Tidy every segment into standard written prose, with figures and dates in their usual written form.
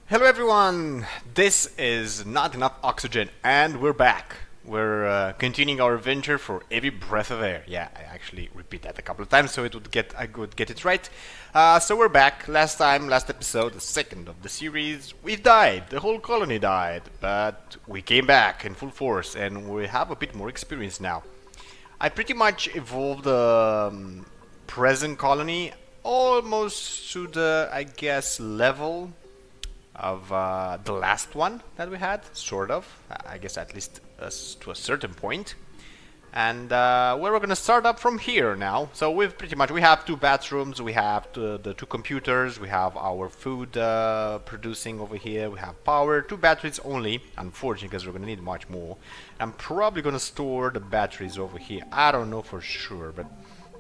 Hello everyone! This is Not Enough Oxygen and we're back. We're continuing our adventure for every breath of air. Yeah, I actually repeat that a couple of times so I would get it right. So we're back. Last episode, the second of the series, we died. The whole colony died. But we came back in full force and we have a bit more experience now. I pretty much evolved the present colony almost to the, I guess, level of the last one that we had, sort of. I guess at least to a certain point. And we're gonna start up from here now. So we have two bathrooms, we have the two computers, we have our food producing over here, we have power, two batteries only, unfortunately, because we're gonna need much more. I'm probably gonna store the batteries over here. I don't know for sure, but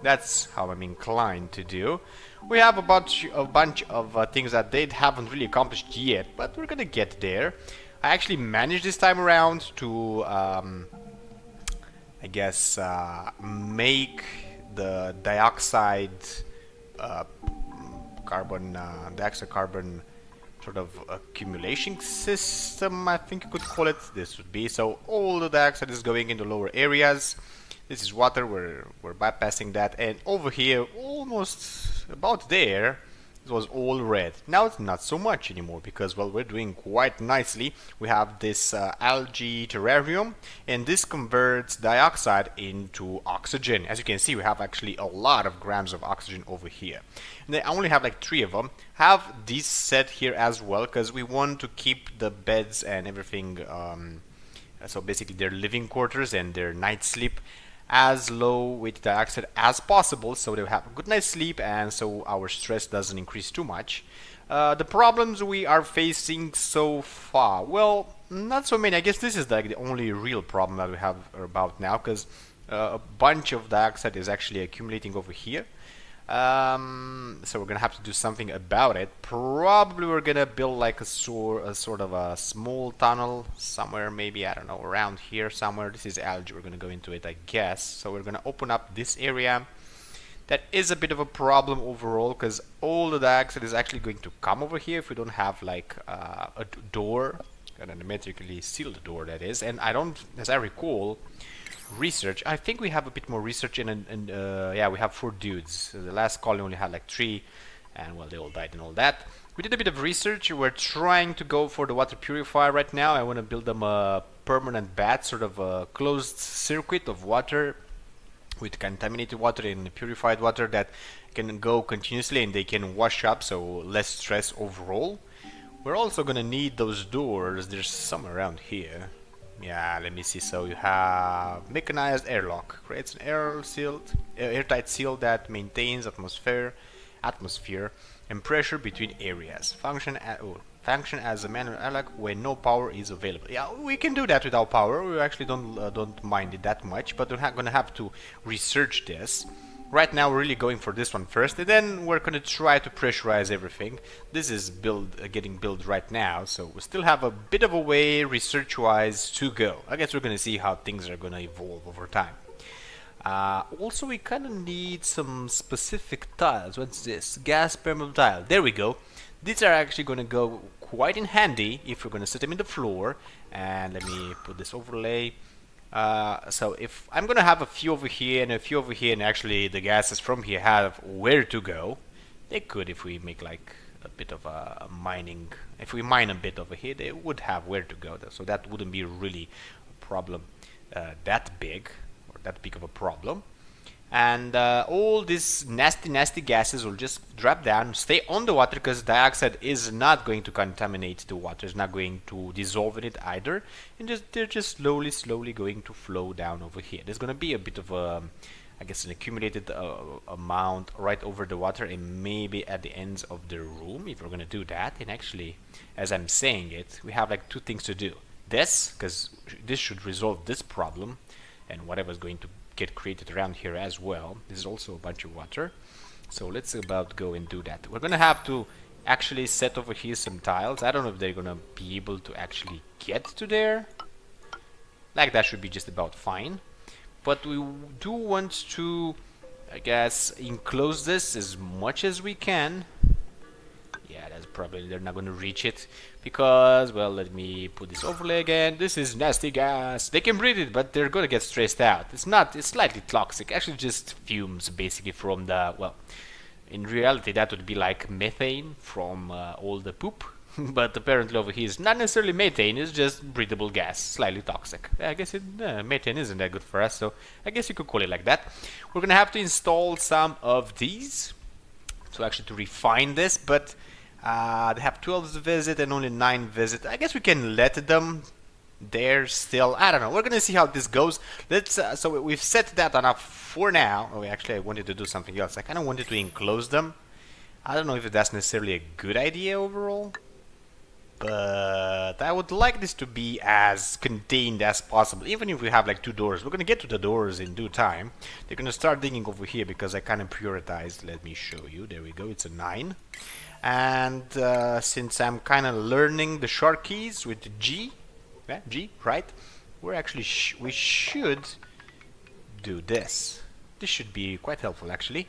that's how I'm inclined to do. We have a bunch of things that they haven't really accomplished yet, but we're gonna get there. I actually managed this time around to, I guess, make the dioxide carbon sort of accumulation system, I think you could call it. This would be so all the dioxide is going into lower areas. This is water, we're bypassing that, and over here, almost about there, it was all red. Now it's not so much anymore because, well, we're doing quite nicely. We have this algae terrarium, and this converts dioxide into oxygen. As you can see, we have actually a lot of grams of oxygen over here. And I only have like 3 of them. Have these set here as well because we want to keep the beds and everything, so basically their living quarters and their night sleep as low with dioxide as possible, so they have a good night's sleep and so our stress doesn't increase too much. The problems we are facing so far, well, not so many. I guess this is like the only real problem that we have about now, because a bunch of dioxide is actually accumulating over here. So we're gonna have to do something about it. Probably we're gonna build like a sort of a small tunnel somewhere, maybe, I don't know, around here somewhere. This is algae, we're gonna go into it, I guess. So we're gonna open up this area. That is a bit of a problem overall because all the dioxide is actually going to come over here if we don't have like a door, and hermetically seal the door, that is. And I don't, as I recall, research, I think we have a bit more research and yeah, we have 4 dudes. The last colony only had like 3, and well, they all died and all that. We did a bit of research. We're trying to go for the water purifier right now. I want to build them a permanent bath, sort of a closed circuit of water with contaminated water and purified water that can go continuously and they can wash up, so less stress overall. We're also gonna need those doors. There's some around here. Yeah, let me see. So you have mechanized airlock, creates an airtight seal that maintains atmosphere and pressure between areas. Function as a manual airlock when no power is available. Yeah, we can do that without power. We actually don't mind it that much, but we're gonna have to research this. Right now we're really going for this one first, and then we're gonna try to pressurize everything. This is getting built right now, so we still have a bit of a way research-wise to go. I guess we're gonna see how things are gonna evolve over time. Also, we kind of need some specific tiles. What's this? Gas permeable tile. There we go. These are actually gonna go quite in handy if we're gonna set them in the floor. And let me put this overlay. So if I'm gonna have a few over here and a few over here, and actually the gases from here have where to go, they could, if we make like a bit of a mining, if we mine a bit over here, they would have where to go, so that wouldn't be really a problem that big, or that big of a problem. And all these nasty gases will just drop down, stay on the water, because dioxide is not going to contaminate the water, it's not going to dissolve in it either, and they're just slowly going to flow down over here. There's going to be a bit of a, I guess, an accumulated amount right over the water, and maybe at the ends of the room if we're going to do that. And actually, as I'm saying it, we have like 2 things to do. This, because this should resolve this problem, and whatever's going to get created around here as well. This is also a bunch of water, so let's about go and do that. We're gonna have to actually set over here some tiles. I don't know if they're gonna be able to actually get to there. Like that should be just about fine, but we do want to, I guess, enclose this as much as we can. Yeah, that's probably they're not going to reach it because, well, let me put this overlay again. This is nasty gas. They can breathe it, but they're going to get stressed out. It's slightly toxic. Actually, just fumes basically from the, well, in reality that would be like methane from all the poop. But apparently over here is not necessarily methane, it's just breathable gas, slightly toxic. I guess methane isn't that good for us, so I guess you could call it like that. We're gonna have to install some of these, so actually to refine this, but they have 12 visit and only 9 visit. I guess we can let them there still. I don't know, we're gonna see how this goes. Let's so we've set that enough for now. Oh, actually I wanted to do something else. I kind of wanted to enclose them. I don't know if that's necessarily a good idea overall, but I would like this to be as contained as possible. Even if we have like 2 doors, we're gonna get to the doors in due time. They're gonna start digging over here because I kind of prioritized. Let me show you. There we go. It's a 9. And since I'm kind of learning the short keys with the G, yeah, G, right? We're actually we should do this. This should be quite helpful actually.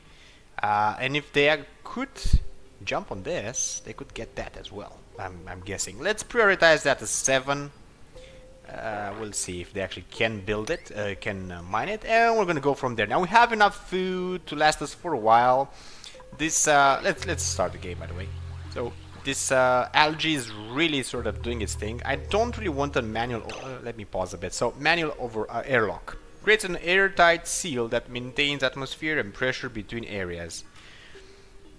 And if they could jump on this, they could get that as well. I'm guessing. Let's prioritize that as 7. We'll see if they actually can build it, can mine it, and we're gonna go from there. Now we have enough food to last us for a while. This let's start the game, by the way. So this algae is really sort of doing its thing. I don't really want a manual. Let me pause a bit. So manual over airlock creates an airtight seal that maintains atmosphere and pressure between areas.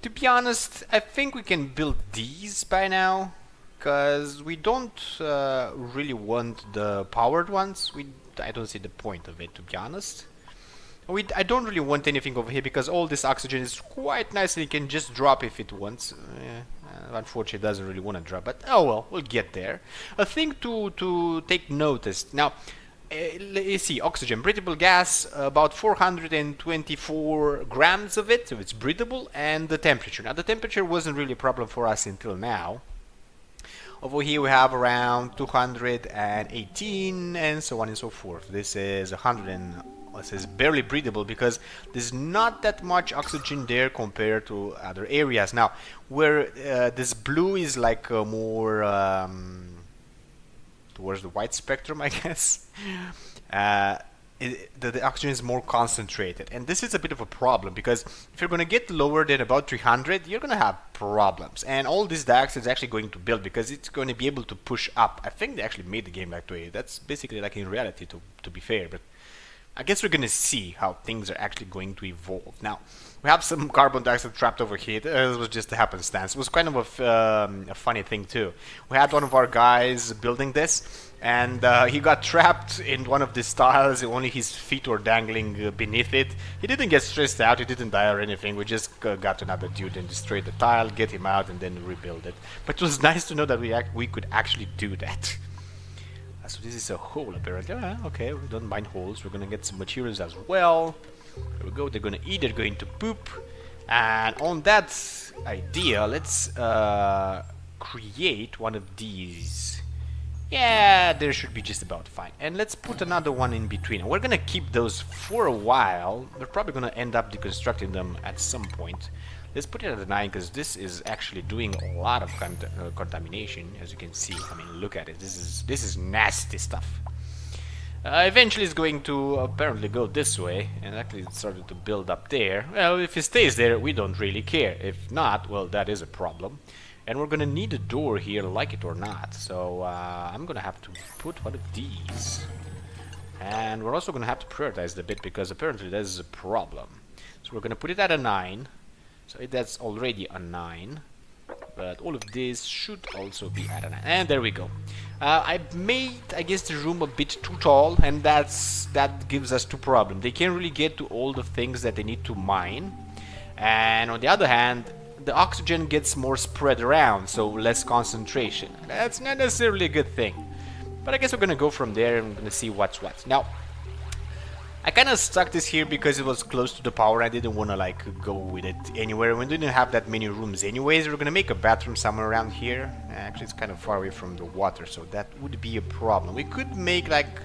To be honest, I think we can build these by now, because we don't really want the powered ones. I don't see the point of it, to be honest. I don't really want anything over here because all this oxygen is quite nice and it can just drop if it wants. Unfortunately, it doesn't really want to drop, but oh well, we'll get there. A thing to take notice now. Let's see, oxygen, breathable gas, about 424 grams of it, so it's breathable, and the temperature. Now the temperature wasn't really a problem for us until now. Over here we have around 218 and so on and so forth. This is 100 and this is barely breathable because there's not that much oxygen there compared to other areas. Now where this blue is like more towards the white spectrum, I guess. The oxygen is more concentrated, and this is a bit of a problem because if you're going to get lower than about 300, you're going to have problems, and all this dioxide is actually going to build because it's going to be able to push up. I think they actually made the game that way. That's basically like in reality, to be fair, but I guess we're going to see how things are actually going to evolve. Now, we have some carbon dioxide trapped over here. It was just a happenstance. It was kind of a funny thing too. We had one of our guys building this, and he got trapped in one of these tiles. Only his feet were dangling beneath it. He didn't get stressed out. He didn't die or anything. We just got another dude and destroyed the tile, get him out, and then rebuild it. But it was nice to know that we could actually do that. So this is a hole apparently. Okay, we don't mind holes. We're gonna get some materials as well. There we go. They're gonna eat, they're going to poop. And on that idea, let's create one of these. Yeah, there should be just about fine. And let's put another one in between. And we're gonna keep those for a while. We're probably gonna end up deconstructing them at some point. Let's put it at a 9 because this is actually doing a lot of contamination, as you can see. I mean, look at it. This is nasty stuff. Eventually, it's going to apparently go this way, and actually, it started to build up there. Well, if it stays there, we don't really care. If not, well, that is a problem. And we're gonna need a door here, like it or not. So I'm gonna have to put one of these, and we're also gonna have to prioritize the bit because apparently there's a problem. So we're gonna put it at a 9. So that's already a 9, but all of this should also be at a 9. And there we go. I made, I guess, the room a bit too tall, and that gives us 2 problems. They can't really get to all the things that they need to mine, and on the other hand, the oxygen gets more spread around, so less concentration. That's not necessarily a good thing, but I guess we're gonna go from there and we're gonna see what's what. Now, I kind of stuck this here because it was close to the power. I didn't want to like go with it anywhere. We didn't have that many rooms anyways. We're gonna make a bathroom somewhere around here. Actually, it's kind of far away from the water, so that would be a problem. We could make like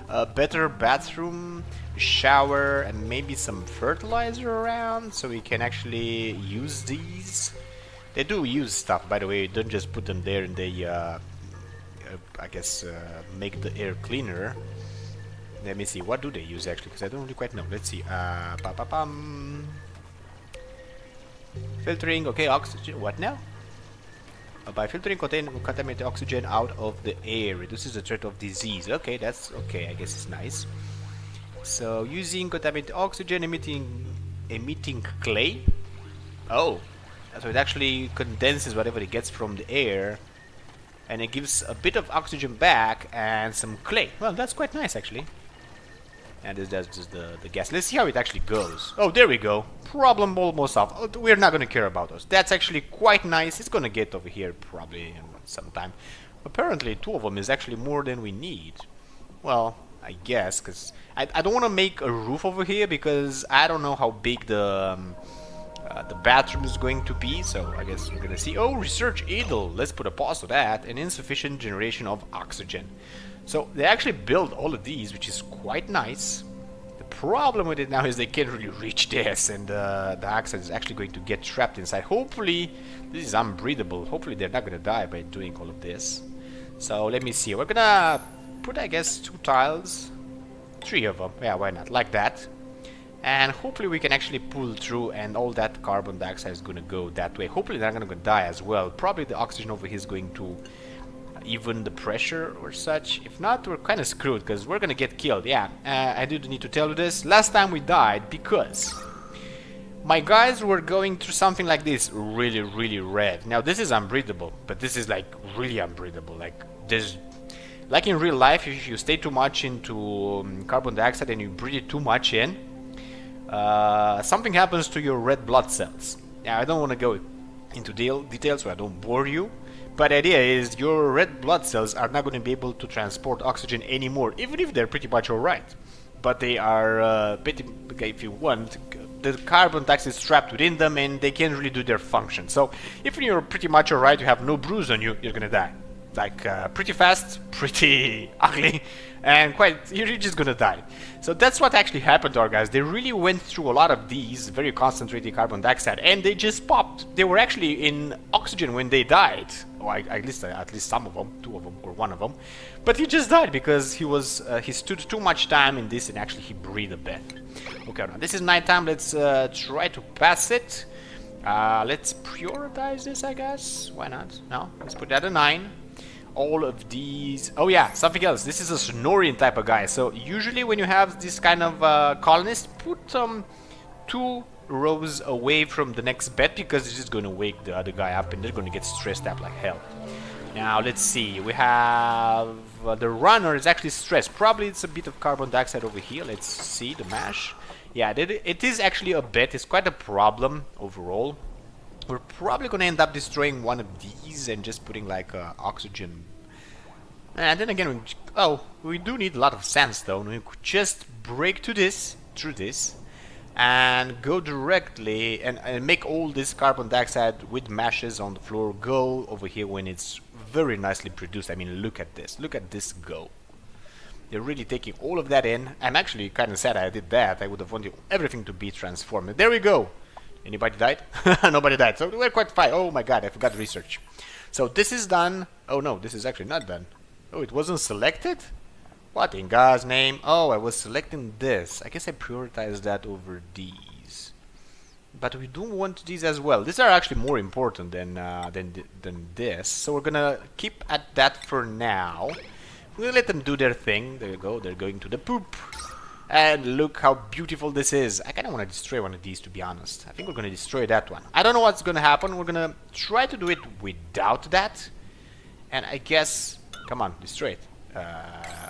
a better bathroom, shower, and maybe some fertilizer around so we can actually use these. They do use stuff, by the way. Don't just put them there and they, I guess, make the air cleaner. Let me see. What do they use actually? Because I don't really quite know. Let's see. Filtering. Okay, oxygen. What now? By filtering contaminated oxygen out of the air, reduces the threat of disease. Okay, that's okay. I guess it's nice. So using contaminated oxygen, emitting clay. Oh. So it actually condenses whatever it gets from the air, and it gives a bit of oxygen back and some clay. Well, that's quite nice actually. And that's just the gas. Let's see how it actually goes. Oh, there we go. Problem almost solved. Oh, we're not going to care about those. That's actually quite nice. It's going to get over here probably in some time. Apparently 2 of them is actually more than we need. Well, I guess, because I don't want to make a roof over here because I don't know how big the bathroom is going to be, so I guess we're gonna see. Oh, research idle. Let's put a pause to that. An insufficient generation of oxygen. So they actually build all of these, which is quite nice. The problem with it now is they can't really reach this, and the oxygen is actually going to get trapped inside. Hopefully this is unbreathable. Hopefully they're not gonna die by doing all of this. So let me see. We're gonna put, I guess, 2 tiles, 3 of them. Yeah, why not? Like that. And hopefully we can actually pull through, and all that carbon dioxide is going to go that way. Hopefully they're not going to die as well. Probably the oxygen over here is going to even the pressure or such. If not, we're kind of screwed because we're going to get killed. Yeah, I do need to tell you this. Last time we died because my guys were going through something like this. Really, really red. Now this is unbreathable, but this is like really unbreathable. Like there's... Like in real life, if you stay too much into carbon dioxide and you breathe it too much in, something happens to your red blood cells. Now I don't want to go into details so I don't bore you, but the idea is your red blood cells are not going to be able to transport oxygen anymore, even if they're pretty much alright. But they are, if you want, the carbon dioxide is trapped within them and they can't really do their function. So if you're pretty much alright, you have no bruise on you, you're going to die. Like pretty fast, pretty ugly, and you're just gonna die. So that's what actually happened to our guys. They really went through a lot of these very concentrated carbon dioxide, and they just popped. They were actually in oxygen when they died. Or at least some of them, 2 of them or 1 of them. But he just died because he stood too much time in this, and actually he breathed a bit. Okay, now this is nighttime. Let's try to pass it. Let's prioritize this, I guess. Why not? No, let's put that at 9. All of these... Oh yeah, something else. This is a snoring type of guy. So usually when you have this kind of colonist, put 2 rows away from the next bed because it's just going to wake the other guy up and they're going to get stressed out like hell. Now let's see. We have... the runner is actually stressed. Probably it's a bit of carbon dioxide over here. Let's see the mash. Yeah, it is actually a bit. It's quite a problem overall. We're probably going to end up destroying one of these and just putting like oxygen. And then again, we do need a lot of sandstone. We could just break through this, and go directly and make all this carbon dioxide with mashes on the floor go over here when it's very nicely produced. I mean, look at this go. They're really taking all of that in. I'm actually kind of sad I did that. I would have wanted everything to be transformed. There we go. Anybody died? Nobody died. So we're quite fine. Oh my god, I forgot research. So this is done. Oh no, this is actually not done. Oh, it wasn't selected? What in God's name? Oh, I was selecting this. I guess I prioritized that over these. But we do want these as well. These are actually more important than this. So we're gonna keep at that for now. We'll let them do their thing. There you go. They're going to the poop. And look how beautiful this is. I kind of want to destroy one of these, to be honest. I think we're going to destroy that one. I don't know what's going to happen. We're going to try to do it without that. And I guess... Come on, destroy it.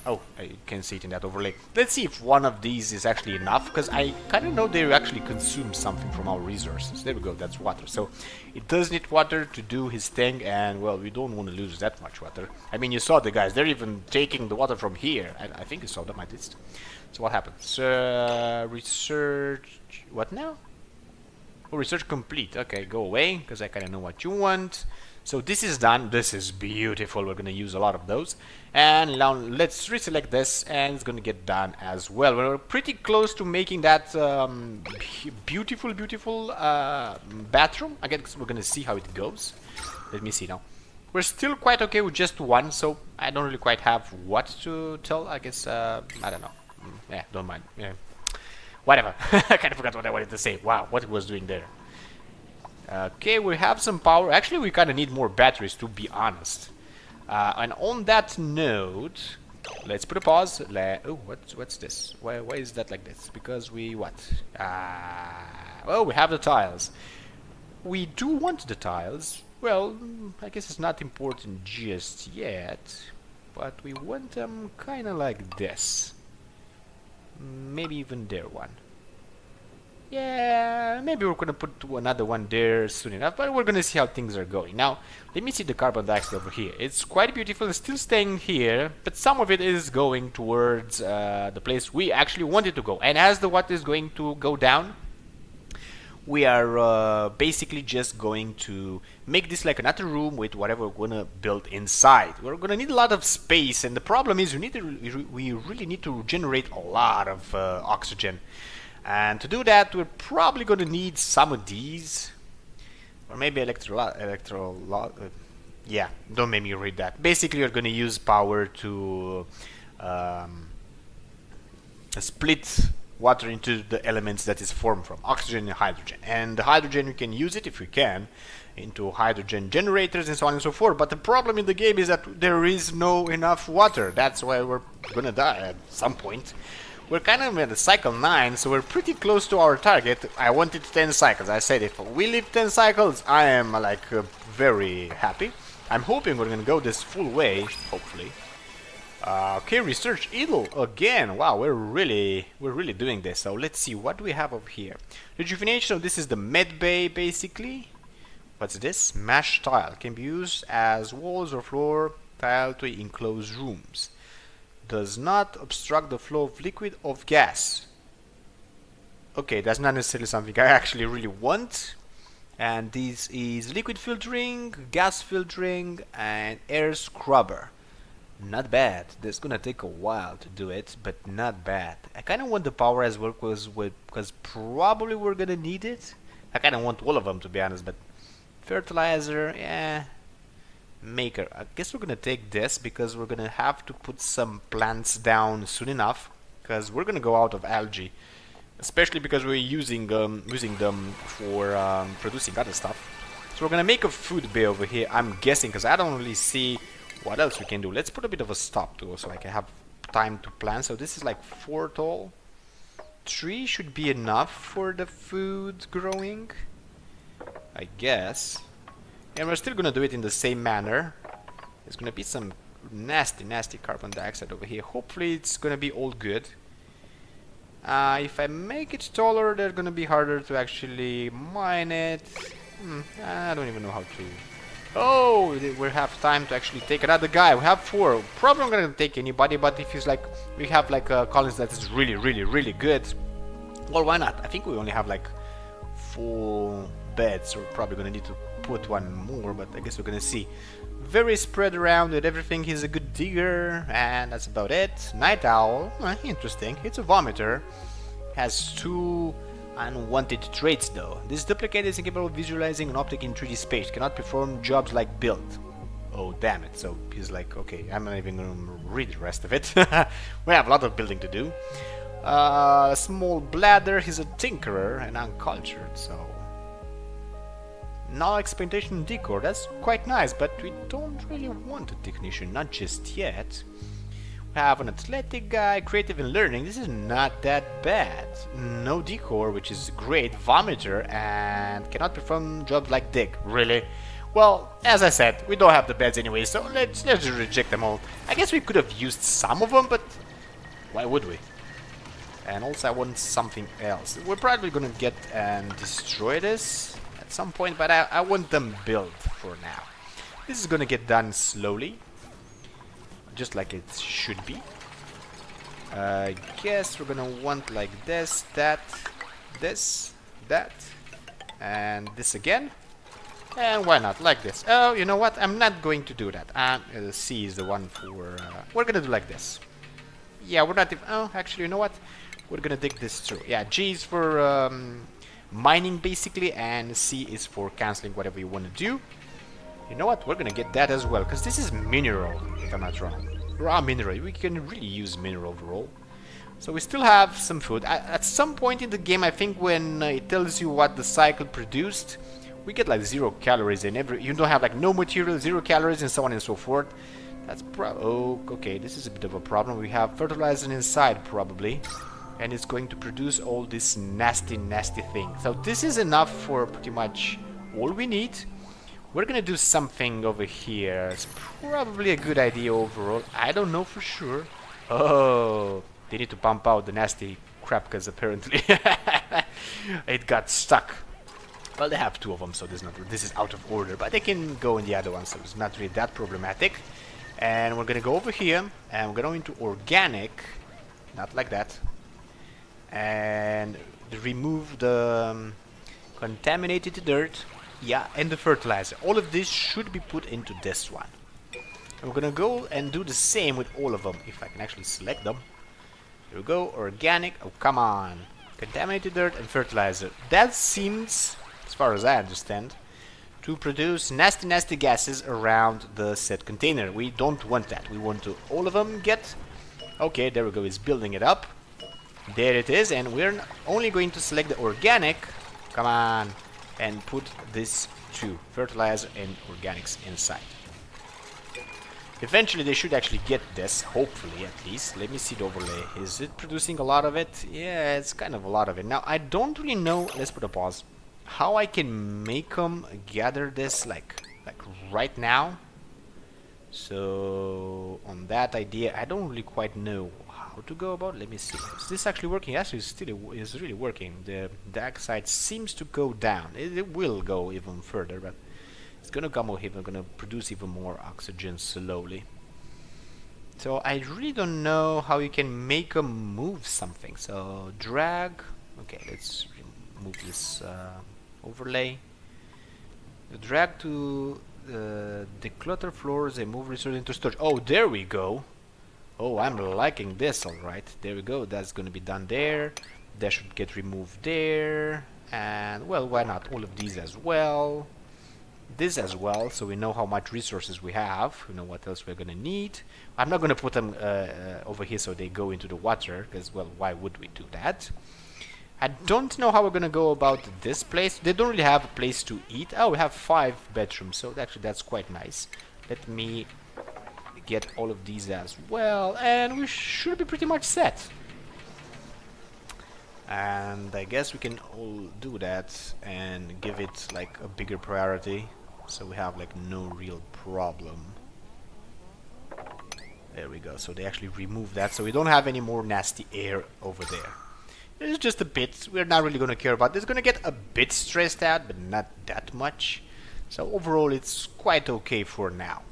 Oh, I can see it in that overlay. Let's see if one of these is actually enough. Because I kind of know they actually consume something from our resources. There we go, that's water. So it does need water to do his thing. And, well, we don't want to lose that much water. I mean, you saw the guys. They're even taking the water from here. I think you saw them at least. So what happens? Research... What now? Oh, research complete. Okay, go away, because I kind of know what you want. So this is done. This is beautiful. We're going to use a lot of those. And now let's reselect this, and it's going to get done as well. We're pretty close to making that beautiful bathroom. I guess we're going to see how it goes. Let me see now. We're still quite okay with just one, so I don't really quite have what to tell. I guess, I don't know. Yeah, don't mind. Yeah. Whatever. I kind of forgot what I wanted to say. Wow, what it was doing there. Okay, we have some power. Actually, we kind of need more batteries, to be honest. And on that note, let's put a pause. Oh, what's this? Why is that like this? Because we what? Oh, we have the tiles. We do want the tiles. Well, I guess it's not important just yet, but we want them kind of like this. Maybe even there one. Yeah, maybe we're gonna put another one there soon enough, but we're gonna see how things are going. Now, let me see the carbon dioxide over here. It's quite beautiful. It's still staying here, but some of it is going towards the place we actually wanted to go. And as the water is going to go down, we are basically just going to make this like another room with whatever we're gonna build inside. We're gonna need a lot of space, and the problem is we really need to generate a lot of oxygen. And to do that, we're probably going to need some of these. Or maybe yeah, don't make me read that. Basically, you're going to use power to split water into the elements that is formed from oxygen and hydrogen. And the hydrogen, you can use it, if we can, into hydrogen generators and so on and so forth. But the problem in the game is that there is no enough water. That's why we're going to die at some point. We're kind of at the cycle 9, so we're pretty close to our target. I wanted 10 cycles. I said if we live 10 cycles, I am like very happy. I'm hoping we're gonna go this full way, hopefully. Okay, research Idle again. Wow, we're really doing this. So let's see, what do we have over here? Rejuvenation. So this is the med bay, basically. What's this? Mesh tile can be used as walls or floor tile to enclose rooms. Does not obstruct the flow of liquid or gas. Okay, that's not necessarily something I actually really want. And this is liquid filtering, gas filtering, and air scrubber. Not bad. That's gonna take a while to do it, but not bad. I kind of want the power as well because probably we're gonna need it. I kind of want all of them, to be honest, but fertilizer, yeah. Maker. I guess we're gonna take this because we're gonna have to put some plants down soon enough, because we're gonna go out of algae, especially because we're using them for producing other stuff. So we're gonna make a food bay over here, I'm guessing, because I don't really see what else we can do. Let's put a bit of a stop too, so I can have time to plant. So this is like 4 tall. 3 should be enough for the food growing, I guess. And we're still gonna do it in the same manner. There's gonna be some nasty carbon dioxide over here. Hopefully it's gonna be all good. If I make it taller, they're gonna be harder to actually mine it. I don't even know how to. Oh, we have time to actually take another guy. We have 4. Probably not gonna take anybody, but if it's like we have like a colonist that is really good, well, why not? I think we only have like 4 beds, so we're probably gonna need to put one more, but I guess we're gonna see. Very spread around with everything. He's a good digger, and that's about it. Night owl, interesting. It's a vomiter. Has 2 unwanted traits though. This duplicate is incapable of visualizing an object in 3D space. Cannot perform jobs like build. Oh damn it! So he's like, okay, I'm not even gonna read the rest of it. We have a lot of building to do. Small bladder. He's a tinkerer and uncultured, so. No experimentation decor, that's quite nice, but we don't really want a technician, not just yet. We have an athletic guy, creative and learning. This is not that bad. No decor, which is great. Vomiter, and cannot perform jobs like dig. Really? Well, as I said, we don't have the beds anyway, so let's just reject them all. I guess we could have used some of them, but why would we? And also I want something else. We're probably gonna get and destroy this at some point, but I want them built for now. This is gonna get done slowly, just like it should be. I guess we're gonna want like this, that, and this again. And why not? Like this. Oh, you know what? I'm not going to do that. C is the one for... we're gonna do like this. Yeah, we're not even... Oh, actually, you know what? We're gonna dig this through. Yeah, G is for mining, basically, and C is for canceling whatever you want to do. You know what? We're gonna get that as well, because this is mineral, if I'm not wrong. Raw mineral. We can really use mineral overall. So we still have some food. At some point in the game, I think when it tells you what the cycle produced, we get like 0 calories in every... You don't have like no material, 0 calories, and so on and so forth. That's oh, okay, this is a bit of a problem. We have fertilizer inside, probably. And it's going to produce all this nasty, nasty thing. So this is enough for pretty much all we need. We're gonna do something over here. It's probably a good idea overall. I don't know for sure. Oh, they need to pump out the nasty crap, because apparently it got stuck. Well, they have 2 of them, so this is out of order, but they can go in the other one, so it's not really that problematic. And we're gonna go over here, and we're going into organic, not like that, and remove the contaminated dirt, yeah, and the fertilizer. All of this should be put into this one. And we're gonna go and do the same with all of them, if I can actually select them. Here we go, organic, oh come on, contaminated dirt and fertilizer. That seems, as far as I understand, to produce nasty, nasty gases around the set container. We don't want that. We want to all of them get... Okay, there we go. It's building it up. There it is. And we're only going to select the organic. Come on. And put this to fertilizer and organics inside. Eventually, they should actually get this. Hopefully, at least. Let me see the overlay. Is it producing a lot of it? Yeah, it's kind of a lot of it. Now, I don't really know... Let's put a pause. How I can make them gather this like right now. So on that idea, I don't really quite know how to go about. Let me see. Is this actually working? Actually, still is really working. The dioxide seems to go down. It will go even further, but it's gonna come over here. We're gonna produce even more oxygen slowly. So I really don't know how you can make them move something. So drag. Okay, let's remove this. Overlay. Drag to declutter floors and move resources into storage. Oh, there we go. Oh, I'm liking this. All right, there we go. That's going to be done there. That should get removed there. And well, why not all of these as well? This as well, so we know how much resources we have. We know what else we're going to need. I'm not going to put them over here so they go into the water, because well, why would we do that? I don't know how we're gonna go about this place. They don't really have a place to eat. Oh, we have 5 bedrooms, so actually that's quite nice. Let me get all of these as well, and we should be pretty much set. And I guess we can all do that and give it like a bigger priority, so we have like no real problem. There we go. So they actually remove that, so we don't have any more nasty air over there. It's just a bit. We're not really going to care about this. It's going to get a bit stressed out, but not that much. So overall, it's quite okay for now.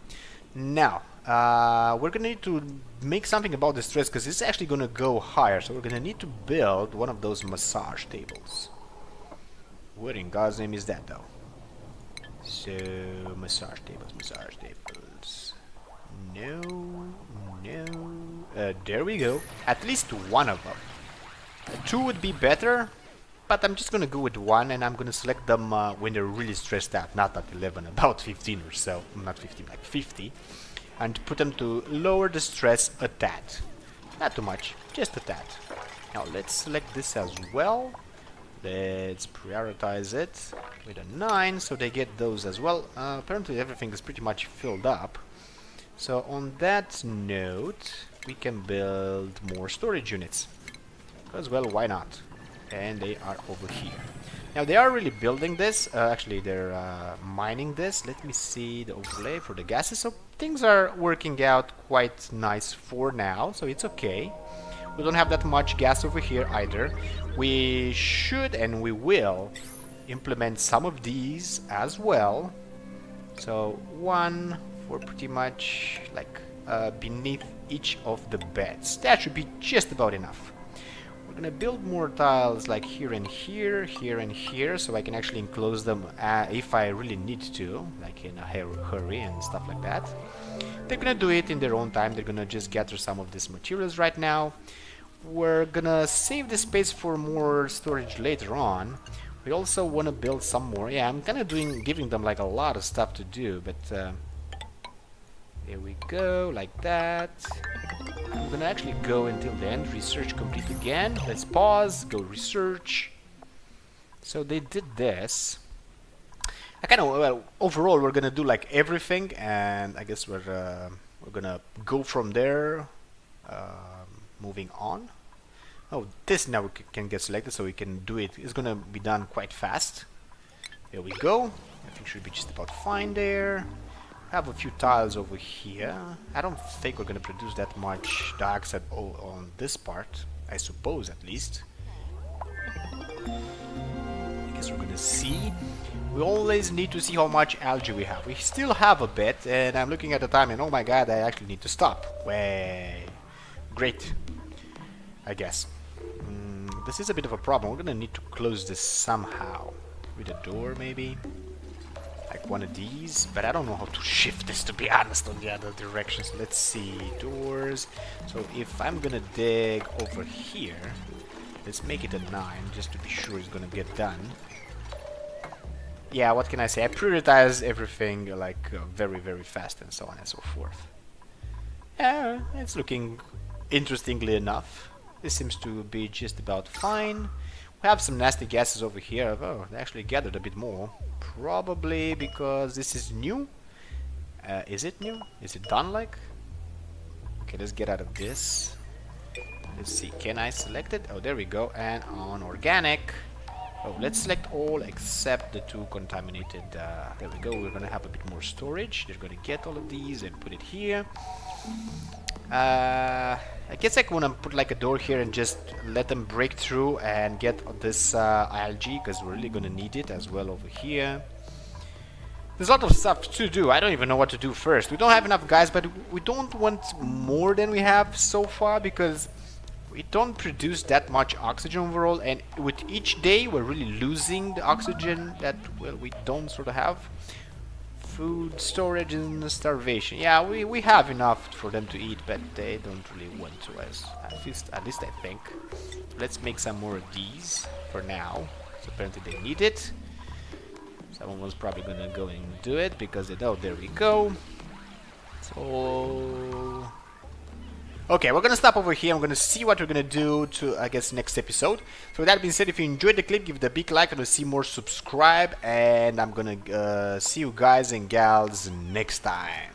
Now, we're going to need to make something about the stress, because it's actually going to go higher. So we're going to need to build one of those massage tables. What in God's name is that, though? So, massage tables. No. There we go. At least one of them. 2 would be better, but I'm just gonna go with 1, and I'm gonna select them when they're really stressed out, not at 11, about 15 or so, not 15, like 50, and put them to lower the stress a tad. Not too much, just a tad. Now let's select this as well. Let's prioritize it with a 9, so they get those as well. Apparently everything is pretty much filled up. So on that note, we can build more storage units. As well, why not? And they are over here. Now they are really building this. Actually, they're mining this. Let me see the overlay for the gases. So things are working out quite nice for now. So it's okay. We don't have that much gas over here either. We should and we will implement some of these as well. So 1 for pretty much like beneath each of the beds. That should be just about enough. We're gonna build more tiles like here and here, here and here, so I can actually enclose them if I really need to, like in a hurry and stuff like that. They're gonna do it in their own time. They're gonna just gather some of these materials right now. We're gonna save the space for more storage later on. We also want to build some more. Yeah, I'm kind of giving them like a lot of stuff to do, but here we go, like that. I'm gonna actually go until the end. Research complete again. Let's pause, go research. So they did this. I kind of, well, overall we're gonna do like everything, and I guess we're gonna go from there, moving on. Oh, this now can get selected, so we can do it. It's gonna be done quite fast. There we go. I think should be just about fine there. Have a few tiles over here. I don't think we're gonna produce that much dioxide on this part. I suppose, at least. I guess we're gonna see. We always need to see how much algae we have. We still have a bit, and I'm looking at the time, and oh my god, I actually need to stop. Way great, I guess. This is a bit of a problem. We're gonna need to close this somehow. With a door, maybe? Like one of these? But I don't know how to shift this, to be honest, on the other direction. So let's see. Doors. So if I'm gonna dig over here, let's make it a 9, just to be sure it's gonna get done. Yeah, what can I say? I prioritize everything like very, very fast and so on and so forth. Yeah, it's looking interestingly enough. This seems to be just about fine. We have some nasty gases over here. Oh, they actually gathered a bit more. Probably because this is new. Is it new? Is it done like? Okay, let's get out of this. Let's see, can I select it? Oh, there we go. And on organic. Oh, let's select all except the 2 contaminated. There we go. We're gonna have a bit more storage. They're gonna get all of these and put it here. I guess I want to put like a door here and just let them break through and get this algae, because we're really gonna need it as well over here. There's a lot of stuff to do. I don't even know what to do first. We don't have enough guys, but we don't want more than we have so far, because we don't produce that much oxygen overall, and with each day we're really losing the oxygen that, well, we don't sort of have. Food, storage, and starvation. Yeah, we have enough for them to eat, but they don't really want to, at least I think. Let's make some more of these for now. So apparently they need it. Someone's probably gonna go and do it because they know. There we go. So okay, we're gonna stop over here. I'm gonna see what we're gonna do to, I guess, next episode. So with that being said, if you enjoyed the clip, give it a big like, and to see more, subscribe, and I'm gonna see you guys and gals next time.